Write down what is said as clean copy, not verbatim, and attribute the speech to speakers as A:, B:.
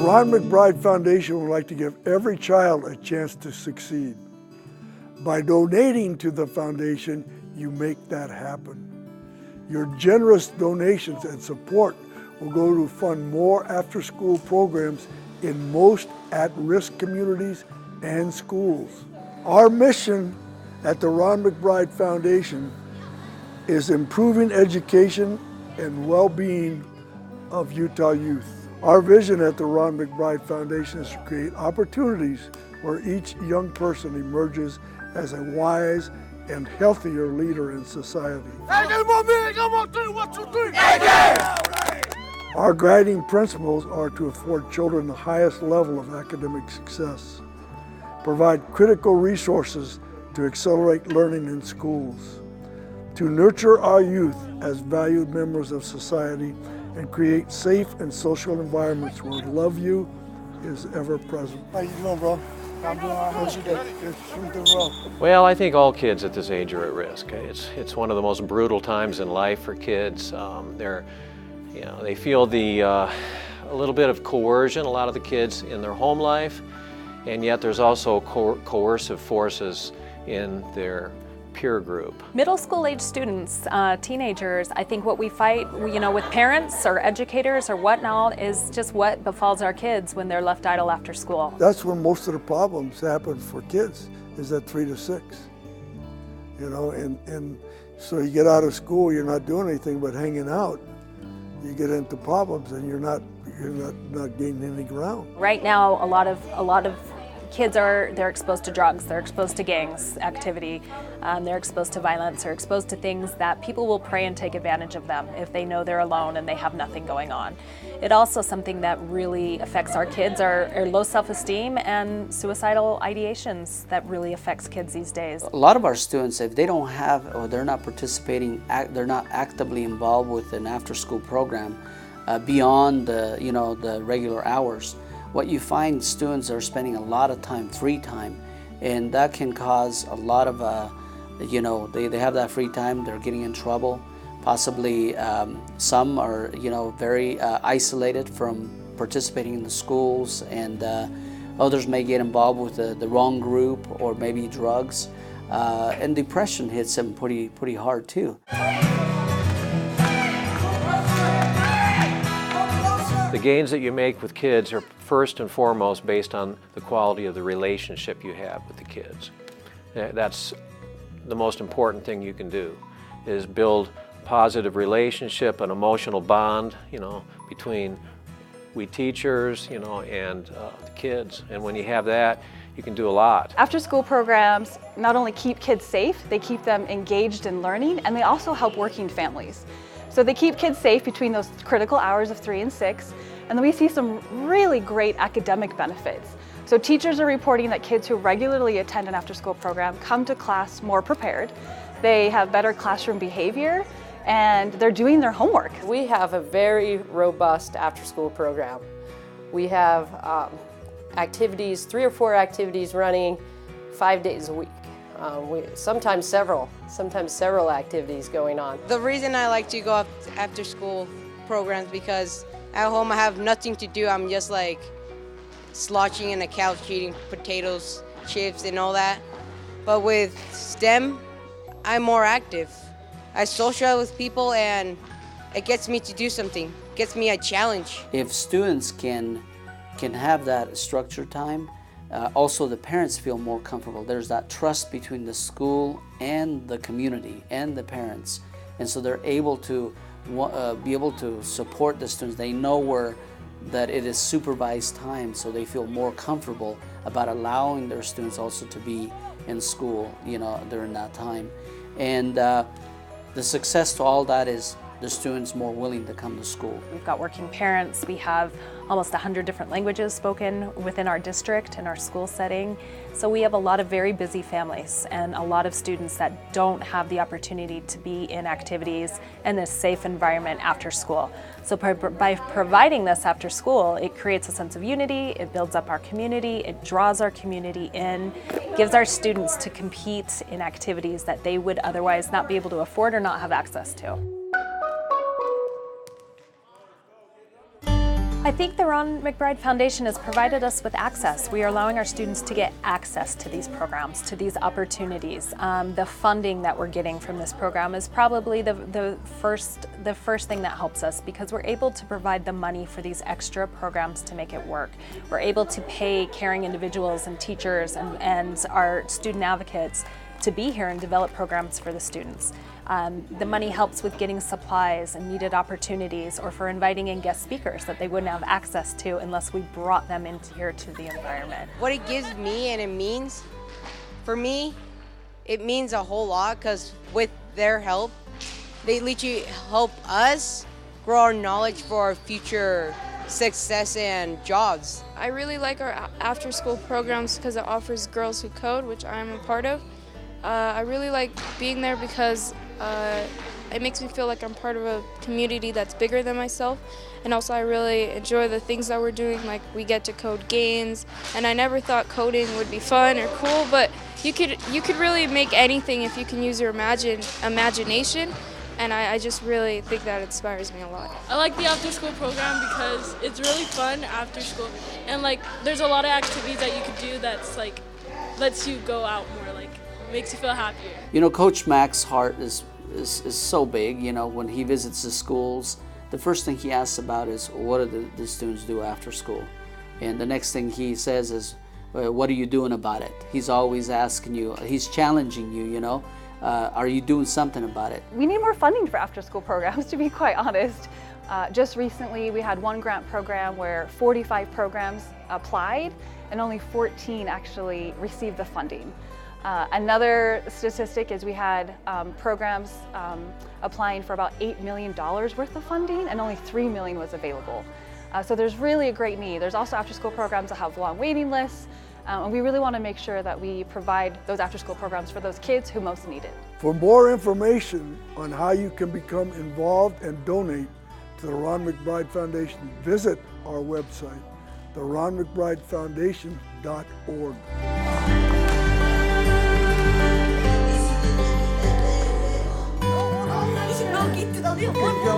A: Ron McBride Foundation would like to give every child a chance to succeed. By donating to the foundation, you make that happen. Your generous donations and support will go to fund more after-school programs in most at-risk communities and schools. Our mission at the Ron McBride Foundation is improving education and well-being of Utah youth. Our vision at the Ron McBride Foundation is to create opportunities where each young person emerges as a wise and healthier leader in society. Our guiding principles are to afford children the highest level of academic success, provide critical resources to accelerate learning in schools, to nurture our youth as valued members of society, and create safe and social environments where love you is ever present. How you doing, bro? I'm doing all right. How's your day? Good.
B: Well, I think all kids at this age are at risk. It's one of the most brutal times in life for kids. They feel a little bit of coercion, a lot of the kids in their home life, and yet there's also coercive forces in their peer group.
C: Middle school age students, teenagers, I think what we fight, with parents or educators or whatnot is just what befalls our kids when they're left idle after school.
A: That's when most of the problems happen for kids, is at 3 to 6. And so you get out of school, you're not doing anything but hanging out. You get into problems and you're not gaining any ground.
C: Right now, a lot of kids they're exposed to drugs, they're exposed to gangs activity, they're exposed to violence, they're exposed to things that people will prey and take advantage of them if they know they're alone and they have nothing going on. It also something that really affects our kids, our low self-esteem and suicidal ideations that really affects kids these days.
D: A lot of our students, if they don't have or they're not participating, they're not actively involved with an after-school program beyond the regular hours, what you find, students are spending a lot of time, free time, and that can cause a lot of, they have that free time, they're getting in trouble. Possibly some are, very isolated from participating in the schools, and others may get involved with the wrong group or maybe drugs. And depression hits them pretty hard too.
B: The gains that you make with kids are first and foremost based on the quality of the relationship you have with the kids. That's the most important thing you can do, is build a positive relationship, an emotional bond, between we teachers, and the kids. And when you have that, you can do a lot.
E: After-school programs not only keep kids safe, they keep them engaged in learning, and they also help working families. So they keep kids safe between those critical hours of 3 and 6, and then we see some really great academic benefits. So teachers are reporting that kids who regularly attend an after-school program come to class more prepared, they have better classroom behavior, and they're doing their homework.
F: We have a very robust after-school program. We have activities, 3 or 4 activities running 5 days a week. Sometimes several activities going on.
G: The reason I like to go after school programs because at home I have nothing to do. I'm just like slouching in the couch eating potatoes, chips and all that. But with STEM, I'm more active. I socialize with people and it gets me to do something, gets me a challenge.
D: If students can have that structured time, also the parents feel more comfortable. There's that trust between the school and the community and the parents, and so they're able to be able to support the students. They know that it is supervised time, so they feel more comfortable about allowing their students also to be in school, during that time. And the success to all that is the students more willing to come to school.
C: We've got working parents. We have almost 100 different languages spoken within our district and our school setting. So we have a lot of very busy families and a lot of students that don't have the opportunity to be in activities in this safe environment after school. So by providing this after school, it creates a sense of unity, it builds up our community, it draws our community in, gives our students to compete in activities that they would otherwise not be able to afford or not have access to. I think the Ron McBride Foundation has provided us with access. We are allowing our students to get access to these programs, to these opportunities. The funding that we're getting from this program is probably the first thing that helps us, because we're able to provide the money for these extra programs to make it work. We're able to pay caring individuals and teachers and our student advocates to be here and develop programs for the students. The money helps with getting supplies and needed opportunities, or for inviting in guest speakers that they wouldn't have access to unless we brought them into here to the environment.
G: What it gives me and it means, for me, it means a whole lot, because with their help, they literally help us grow our knowledge for our future success and jobs.
H: I really like our after-school programs because it offers Girls Who Code, which I'm a part of. I really like being there because it makes me feel like I'm part of a community that's bigger than myself, and also I really enjoy the things that we're doing, like we get to code games, and I never thought coding would be fun or cool, but you could really make anything if you can use your imagination, and I just really think that inspires me a lot.
I: I like the after school program because it's really fun after school, and like there's a lot of activities that you could do that's like lets you go out more, like makes you feel happier.
D: You know, Coach Mac's heart is so big. You know, when he visits the schools, the first thing he asks about is, what do the students do after school? And the next thing he says is, what are you doing about it? He's always asking you, he's challenging you, you know, are you doing something about it?
E: We need more funding for after-school programs, to be quite honest. Just recently, we had one grant program where 45 programs applied and only 14 actually received the funding. Another statistic is we had programs applying for about $8 million worth of funding, and only $3 million was available. So there's really a great need. There's also after-school programs that have long waiting lists, and we really want to make sure that we provide those after-school programs for those kids who most need it.
A: For more information on how you can become involved and donate to the Ron McBride Foundation, visit our website, theronmcbridefoundation.org.
J: Get to the little one.